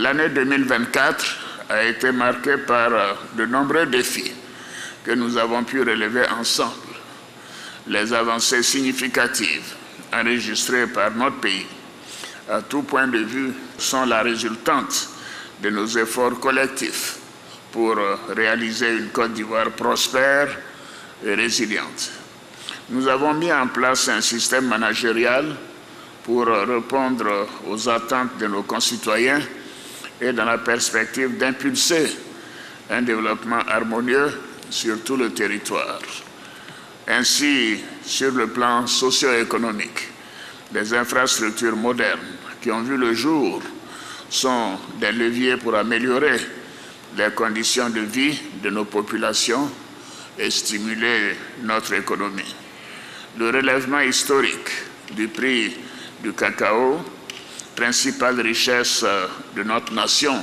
L'année 2024 a été marquée par de nombreux défis que nous avons pu relever ensemble. Les avancées significatives enregistrées par notre pays, à tout point de vue, sont la résultante de nos efforts collectifs pour réaliser une Côte d'Ivoire prospère et résiliente. Nous avons mis en place un système managérial pour répondre aux attentes de nos concitoyens et dans la perspective d'impulser un développement harmonieux sur tout le territoire. Ainsi, sur le plan socio-économique, des infrastructures modernes qui ont vu le jour sont des leviers pour améliorer les conditions de vie de nos populations et stimuler notre économie. Le relèvement historique du prix du cacao, principale richesse de notre nation,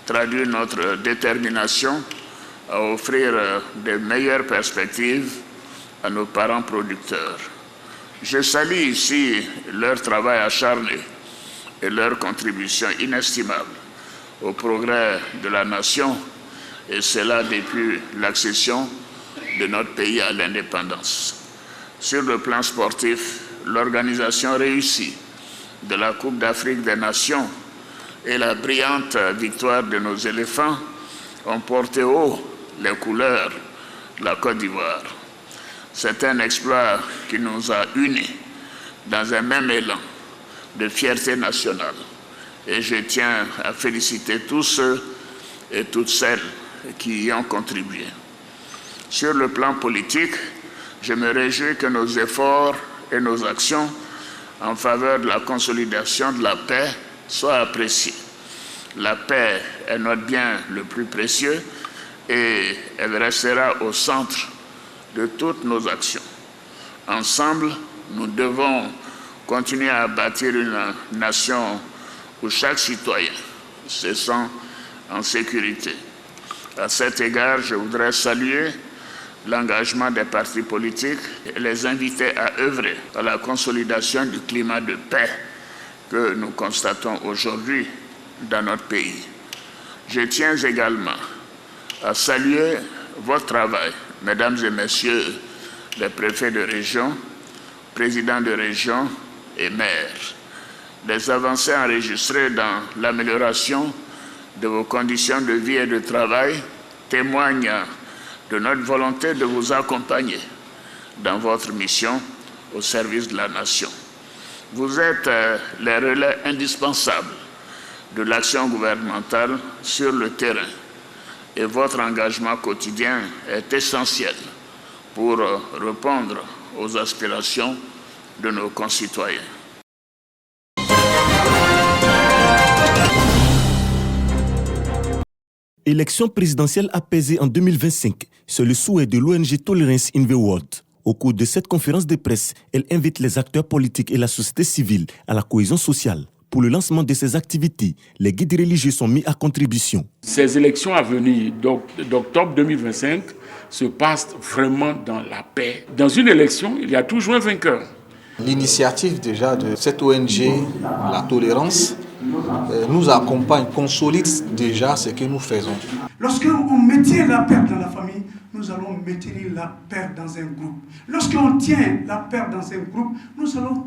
traduit notre détermination à offrir de meilleures perspectives à nos parents producteurs. Je salue ici leur travail acharné et leur contribution inestimable au progrès de la nation, et cela depuis l'accession de notre pays à l'indépendance. Sur le plan sportif, l'organisation réussie de la Coupe d'Afrique des Nations et la brillante victoire de nos éléphants ont porté haut les couleurs de la Côte d'Ivoire. C'est un exploit qui nous a unis dans un même élan de fierté nationale. Et je tiens à féliciter tous ceux et toutes celles qui y ont contribué. Sur le plan politique, je me réjouis que nos efforts et nos actions en faveur de la consolidation de la paix soient appréciés. La paix est notre bien le plus précieux et elle restera au centre de toutes nos actions. Ensemble, nous devons continuer à bâtir une nation où chaque citoyen se sent en sécurité. À cet égard, je voudrais saluer l'engagement des partis politiques et les inviter à œuvrer à la consolidation du climat de paix que nous constatons aujourd'hui dans notre pays. Je tiens également à saluer votre travail, mesdames et messieurs les préfets de région, présidents de région et maires. Les avancées enregistrées dans l'amélioration de vos conditions de vie et de travail témoignent de notre volonté de vous accompagner dans votre mission au service de la nation. Vous êtes les relais indispensables de l'action gouvernementale sur le terrain et votre engagement quotidien est essentiel pour répondre aux aspirations de nos concitoyens. Élection présidentielle apaisée en 2025, c'est le souhait de l'ONG Tolerance in the World. Au cours de cette conférence de presse, elle invite les acteurs politiques et la société civile à la cohésion sociale. Pour le lancement de ces activités, les guides religieux sont mis à contribution. Ces élections à venir d'octobre 2025 se passent vraiment dans la paix. Dans une élection, il y a toujours un vainqueur. L'initiative déjà de cette ONG, la tolérance, nous accompagne, consolide déjà ce que nous faisons. Lorsqu'on maintient la paix dans la famille, nous allons maintenir la paix dans un groupe. Lorsqu'on tient la paix dans un groupe, nous allons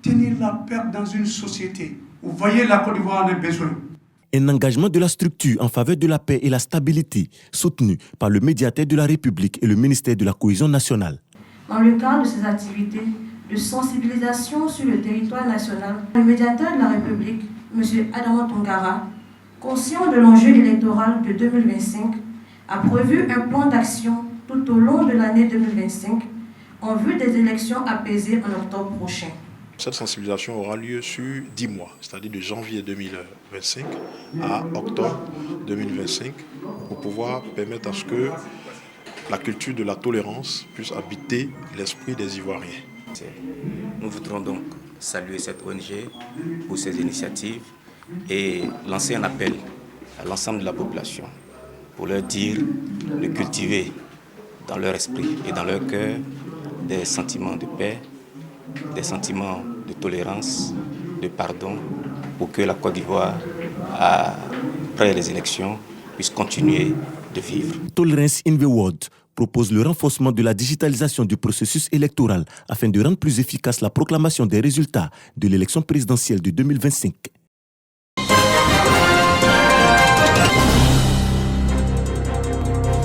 tenir la paix dans une société. Vous voyez, la Côte d'Ivoire a besoin. Un engagement de la structure en faveur de la paix et la stabilité, soutenu par le médiateur de la République et le ministère de la Cohésion nationale. Dans le cadre de ces activités de sensibilisation sur le territoire national, le médiateur de la République, M. Adama Tongara, conscient de l'enjeu électoral de 2025, a prévu un plan d'action tout au long de l'année 2025 en vue des élections apaisées en octobre prochain. Cette sensibilisation aura lieu sur 10 mois, c'est-à-dire de janvier 2025 à octobre 2025, pour pouvoir permettre à ce que la culture de la tolérance puisse habiter l'esprit des Ivoiriens. Nous voudrons donc saluer cette ONG pour ses initiatives et lancer un appel à l'ensemble de la population pour leur dire de cultiver dans leur esprit et dans leur cœur des sentiments de paix, des sentiments de tolérance, de pardon, pour que la Côte d'Ivoire après les élections, puisse continuer de vivre. Tolerance in the World propose le renforcement de la digitalisation du processus électoral afin de rendre plus efficace la proclamation des résultats de l'élection présidentielle de 2025.